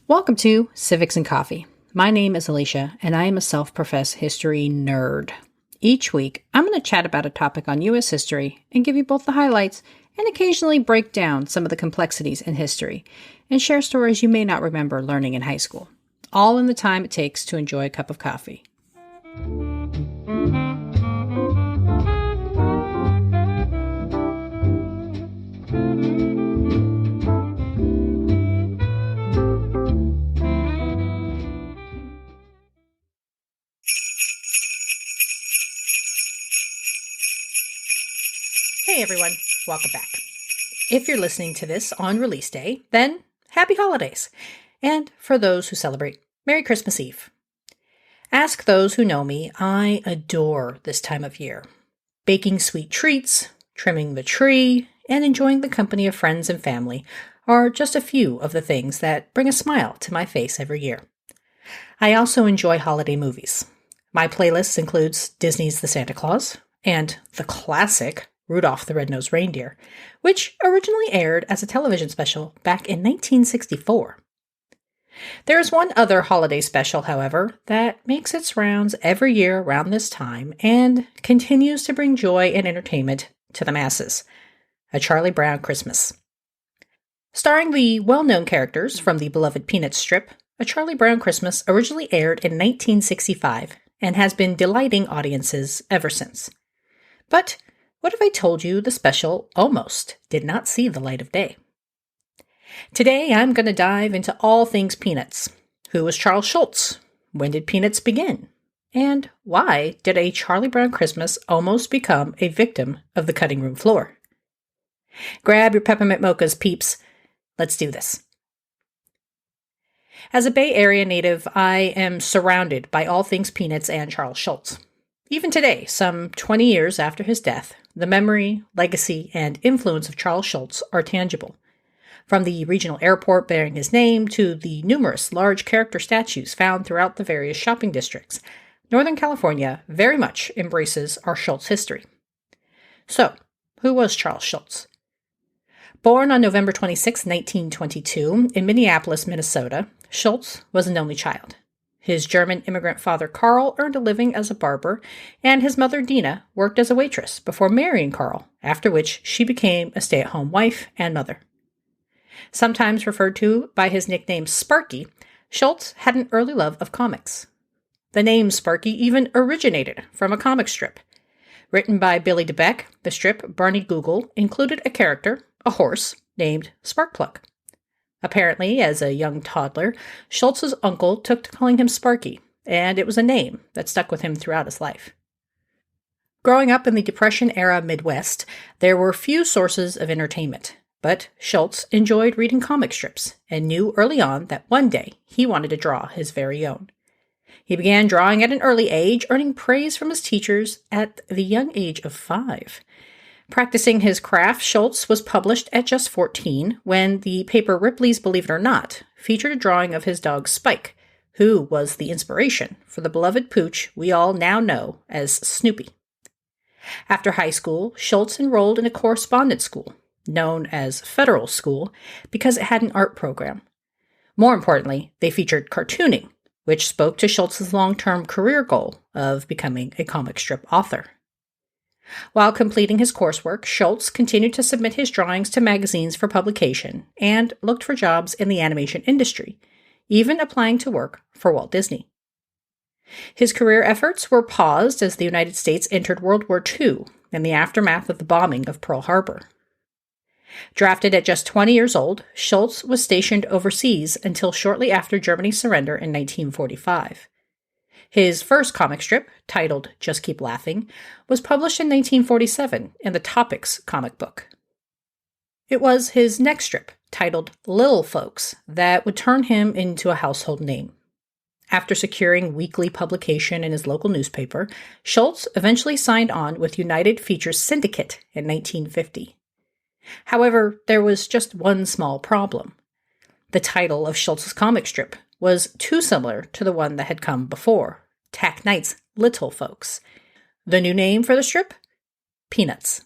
Welcome to Civics and Coffee. My name is Alicia, and I am a self-professed history nerd. Each week, I'm going to chat about a topic on U.S. history and give you both the highlights and occasionally break down some of the complexities in history and share stories you may not remember learning in high school, all in the time it takes to enjoy a cup of coffee. Hey everyone, welcome back. If you're listening to this on release day, then happy holidays. And for those who celebrate, Merry Christmas Eve. Ask those who know me, I adore this time of year. Baking sweet treats, trimming the tree, and enjoying the company of friends and family are just a few of the things that bring a smile to my face every year. I also enjoy holiday movies. My playlist includes Disney's The Santa Claus and the classic Rudolph the Red-Nosed Reindeer, which originally aired as a television special back in 1964. There is one other holiday special, however, that makes its rounds every year around this time and continues to bring joy and entertainment to the masses: A Charlie Brown Christmas. Starring the well-known characters from the beloved Peanuts strip, A Charlie Brown Christmas originally aired in 1965 and has been delighting audiences ever since. But what if I told you the special almost did not see the light of day? Today, I'm going to dive into all things Peanuts. Who was Charles Schulz? When did Peanuts begin? And why did A Charlie Brown Christmas almost become a victim of the cutting room floor? Grab your peppermint mochas, peeps. Let's do this. As a Bay Area native, I am surrounded by all things Peanuts and Charles Schulz. Even today, some 20 years after his death, the memory, legacy, and influence of Charles Schulz are tangible. From the regional airport bearing his name to the numerous large character statues found throughout the various shopping districts, Northern California very much embraces our Schulz history. So, who was Charles Schulz? Born on November 26, 1922, in Minneapolis, Minnesota, Schulz was an only child. His German immigrant father, Carl, earned a living as a barber, and his mother, Dina, worked as a waitress before marrying Carl, after which she became a stay-at-home wife and mother. Sometimes referred to by his nickname Sparky, Schulz had an early love of comics. The name Sparky even originated from a comic strip. Written by Billy DeBeck, the strip Barney Google included a character, a horse, named Sparkplug. Apparently, as a young toddler, Schulz's uncle took to calling him Sparky, and it was a name that stuck with him throughout his life. Growing up in the Depression-era Midwest, there were few sources of entertainment, but Schulz enjoyed reading comic strips and knew early on that one day he wanted to draw his very own. He began drawing at an early age, earning praise from his teachers at the young age of 5. Practicing his craft, Schulz was published at just 14 when the paper Ripley's Believe It or Not featured a drawing of his dog Spike, who was the inspiration for the beloved pooch we all now know as Snoopy. After high school, Schulz enrolled in a correspondence school, known as Federal School, because it had an art program. More importantly, they featured cartooning, which spoke to Schulz's long-term career goal of becoming a comic strip author. While completing his coursework, Schulz continued to submit his drawings to magazines for publication and looked for jobs in the animation industry, even applying to work for Walt Disney. His career efforts were paused as the United States entered World War II in the aftermath of the bombing of Pearl Harbor. Drafted at just 20 years old, Schulz was stationed overseas until shortly after Germany's surrender in 1945. His first comic strip, titled Just Keep Laughing, was published in 1947 in the Topics comic book. It was his next strip, titled Little Folks, that would turn him into a household name. After securing weekly publication in his local newspaper, Schulz eventually signed on with United Features Syndicate in 1950. However, there was just one small problem. The title of Schulz's comic strip was too similar to the one that had come before, Tack Knight's Little Folks. The new name for the strip? Peanuts.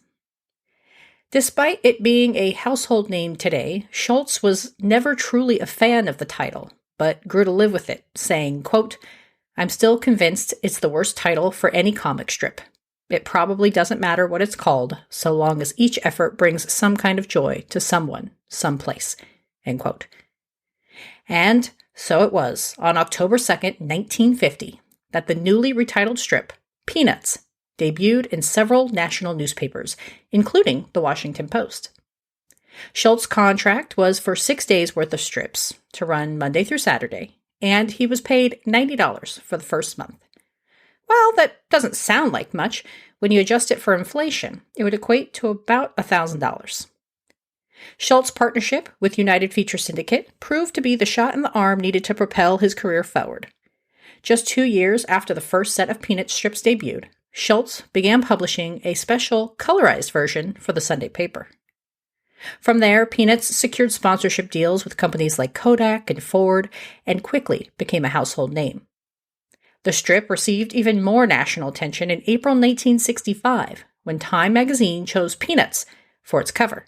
Despite it being a household name today, Schulz was never truly a fan of the title, but grew to live with it, saying, quote, "I'm still convinced it's the worst title for any comic strip. It probably doesn't matter what it's called, so long as each effort brings some kind of joy to someone, someplace." End quote. And so it was, on October 2nd, 1950, that the newly retitled strip, Peanuts, debuted in several national newspapers, including the Washington Post. Schultz's contract was for 6 days' worth of strips to run Monday through Saturday, and he was paid $90 for the first month. Well, that doesn't sound like much. When you adjust it for inflation, it would equate to about $1,000. Schultz's partnership with United Feature Syndicate proved to be the shot in the arm needed to propel his career forward. Just 2 years after the first set of Peanut strips debuted, Schultz began publishing a special colorized version for the Sunday paper. From there, Peanuts secured sponsorship deals with companies like Kodak and Ford, and quickly became a household name. The strip received even more national attention in April 1965, when Time magazine chose Peanuts for its cover.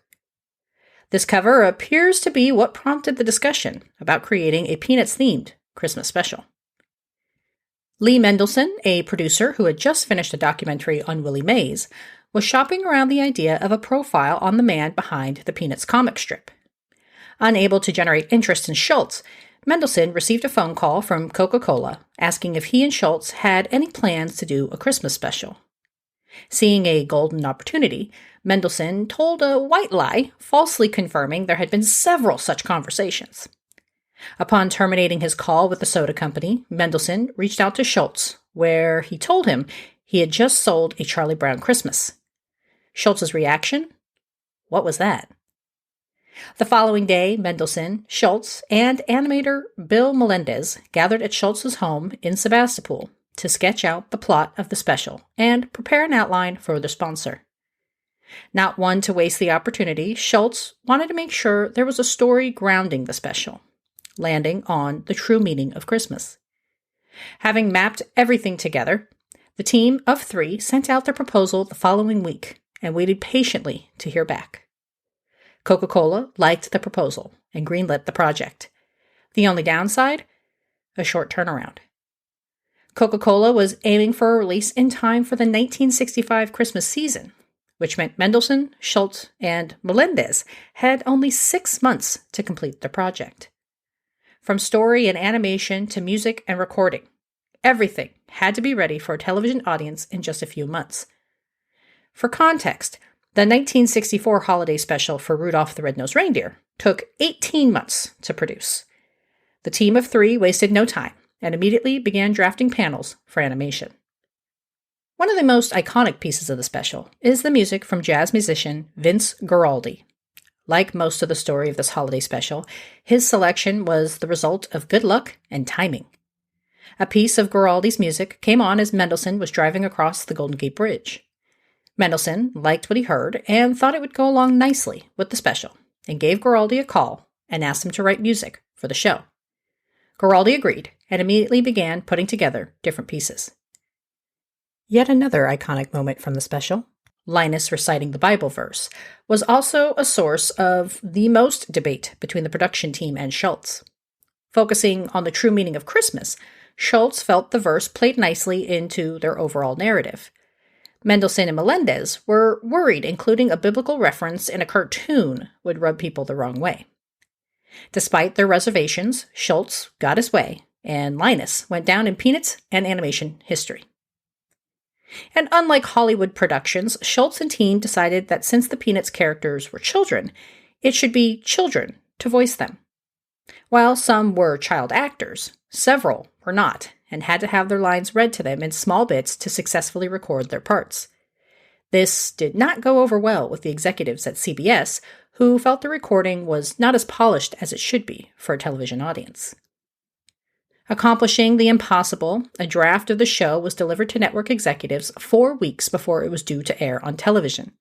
This cover appears to be what prompted the discussion about creating a Peanuts-themed Christmas special. Lee Mendelson, a producer who had just finished a documentary on Willie Mays, was shopping around the idea of a profile on the man behind the Peanuts comic strip. Unable to generate interest in Schultz, Mendelson received a phone call from Coca-Cola asking if he and Schultz had any plans to do a Christmas special. Seeing a golden opportunity, Mendelson told a white lie, falsely confirming there had been several such conversations. Upon terminating his call with the soda company, Mendelson reached out to Schultz, where he told him he had just sold a Charlie Brown Christmas. Schultz's reaction? What was that? The following day, Mendelson, Schultz, and animator Bill Melendez gathered at Schultz's home in Sebastopol to sketch out the plot of the special and prepare an outline for the sponsor. Not one to waste the opportunity, Schultz wanted to make sure there was a story grounding the special, landing on the true meaning of Christmas. Having mapped everything together, the team of 3 sent out their proposal the following week and waited patiently to hear back. Coca-Cola liked the proposal and greenlit the project. The only downside? A short turnaround. Coca-Cola was aiming for a release in time for the 1965 Christmas season, which meant Mendelson, Schultz, and Melendez had only 6 months to complete the project. From story and animation to music and recording, everything had to be ready for a television audience in just a few months. For context, the 1964 holiday special for Rudolph the Red-Nosed Reindeer took 18 months to produce. The team of 3 wasted no time and immediately began drafting panels for animation. One of the most iconic pieces of the special is the music from jazz musician Vince Guaraldi. Like most of the story of this holiday special, his selection was the result of good luck and timing. A piece of Guaraldi's music came on as Mendelson was driving across the Golden Gate Bridge. Mendelson liked what he heard and thought it would go along nicely with the special, and gave Guaraldi a call and asked him to write music for the show. Guaraldi agreed and immediately began putting together different pieces. Yet another iconic moment from the special, Linus reciting the Bible verse, was also a source of the most debate between the production team and Schultz. Focusing on the true meaning of Christmas, Schultz felt the verse played nicely into their overall narrative. Mendelson and Melendez were worried including a biblical reference in a cartoon would rub people the wrong way. Despite their reservations, Schultz got his way, and Linus went down in Peanuts and animation history. And unlike Hollywood productions, Schultz and team decided that since the Peanuts characters were children, it should be children to voice them. While some were child actors, several were not, and had to have their lines read to them in small bits to successfully record their parts. This did not go over well with the executives at CBS, who felt the recording was not as polished as it should be for a television audience. Accomplishing the impossible, a draft of the show was delivered to network executives 4 weeks before it was due to air on television.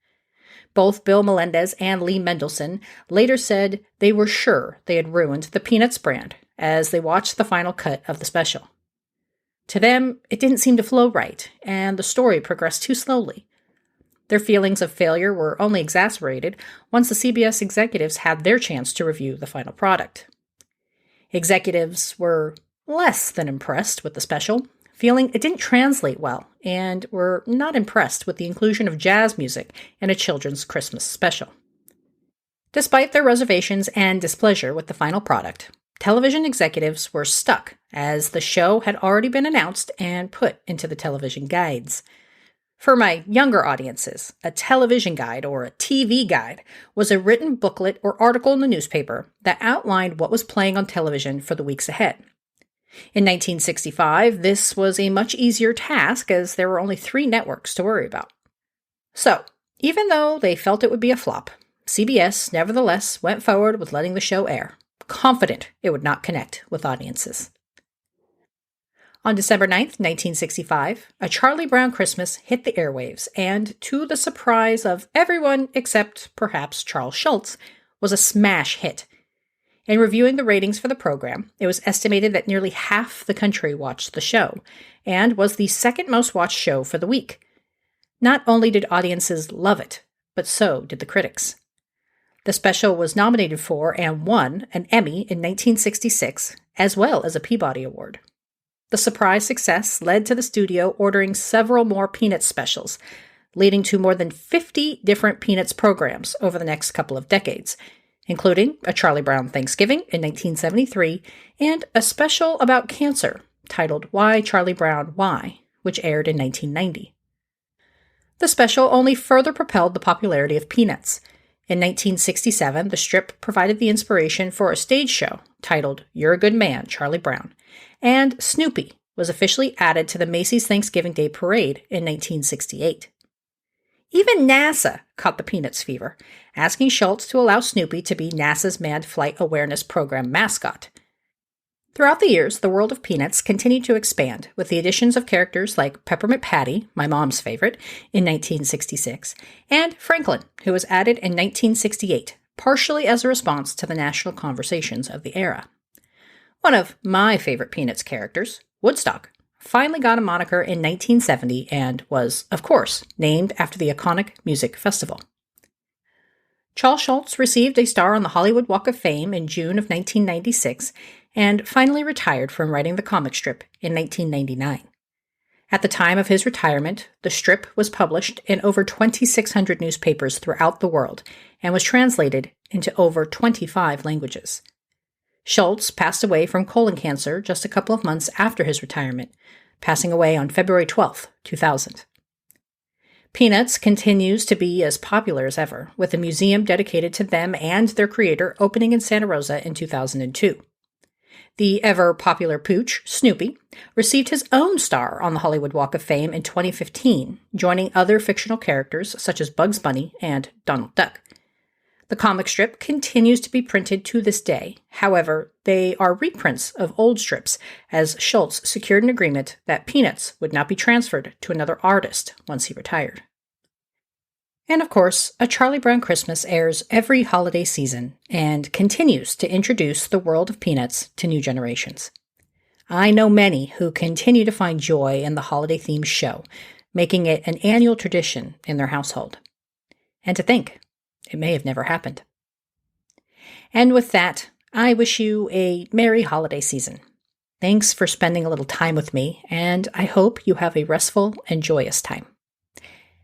Both Bill Melendez and Lee Mendelson later said they were sure they had ruined the Peanuts brand as they watched the final cut of the special. To them, it didn't seem to flow right, and the story progressed too slowly. Their feelings of failure were only exacerbated once the CBS executives had their chance to review the final product. Executives were less than impressed with the special, feeling it didn't translate well, and were not impressed with the inclusion of jazz music in a children's Christmas special. Despite their reservations and displeasure with the final product, television executives were stuck as the show had already been announced and put into the television guides. For my younger audiences, a television guide or a TV guide was a written booklet or article in the newspaper that outlined what was playing on television for the weeks ahead. In 1965, this was a much easier task as there were only 3 networks to worry about. So, even though they felt it would be a flop, CBS nevertheless went forward with letting the show air, confident it would not connect with audiences. On December 9th, 1965, A Charlie Brown Christmas hit the airwaves and, to the surprise of everyone except perhaps Charles Schulz, was a smash hit. In reviewing the ratings for the program, it was estimated that nearly half the country watched the show, and was the second most watched show for the week. Not only did audiences love it, but so did the critics. The special was nominated for and won an Emmy in 1966, as well as a Peabody Award. The surprise success led to the studio ordering several more Peanuts specials, leading to more than 50 different Peanuts programs over the next couple of decades, including A Charlie Brown Thanksgiving in 1973 and a special about cancer titled Why Charlie Brown Why, which aired in 1990. The special only further propelled the popularity of Peanuts. In 1967, the strip provided the inspiration for a stage show titled You're a Good Man, Charlie Brown, and Snoopy was officially added to the Macy's Thanksgiving Day Parade in 1968. Even NASA caught the Peanuts fever, asking Schulz to allow Snoopy to be NASA's Manned Flight Awareness Program mascot. Throughout the years, the world of Peanuts continued to expand, with the additions of characters like Peppermint Patty, my mom's favorite, in 1966, and Franklin, who was added in 1968, partially as a response to the national conversations of the era. One of my favorite Peanuts characters, Woodstock, finally got a moniker in 1970 and was, of course, named after the iconic music festival. Charles Schulz received a star on the Hollywood Walk of Fame in June of 1996 and finally retired from writing the comic strip in 1999. At the time of his retirement, the strip was published in over 2,600 newspapers throughout the world and was translated into over 25 languages. Schulz passed away from colon cancer just a couple of months after his retirement, passing away on February 12, 2000. Peanuts continues to be as popular as ever, with a museum dedicated to them and their creator opening in Santa Rosa in 2002. The ever-popular pooch, Snoopy, received his own star on the Hollywood Walk of Fame in 2015, joining other fictional characters such as Bugs Bunny and Donald Duck. The comic strip continues to be printed to this day. However, they are reprints of old strips, as Schulz secured an agreement that Peanuts would not be transferred to another artist once he retired. And of course, A Charlie Brown Christmas airs every holiday season and continues to introduce the world of Peanuts to new generations. I know many who continue to find joy in the holiday-themed show, making it an annual tradition in their household. And to think, it may have never happened. And with that, I wish you a merry holiday season. Thanks for spending a little time with me, and I hope you have a restful and joyous time.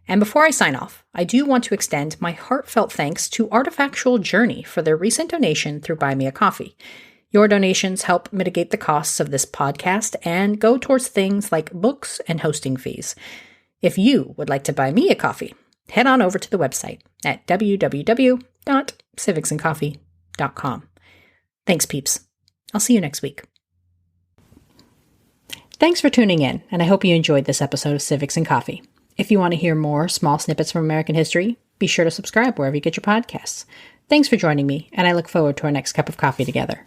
And before I sign off, I do want to extend my heartfelt thanks to Artifactual Journey for their recent donation through Buy Me a Coffee. Your donations help mitigate the costs of this podcast and go towards things like books and hosting fees. If you would like to buy me a coffee, head on over to the website at www.civicsandcoffee.com. Thanks, peeps. I'll see you next week. Thanks for tuning in, and I hope you enjoyed this episode of Civics and Coffee. If you want to hear more small snippets from American history, be sure to subscribe wherever you get your podcasts. Thanks for joining me, and I look forward to our next cup of coffee together.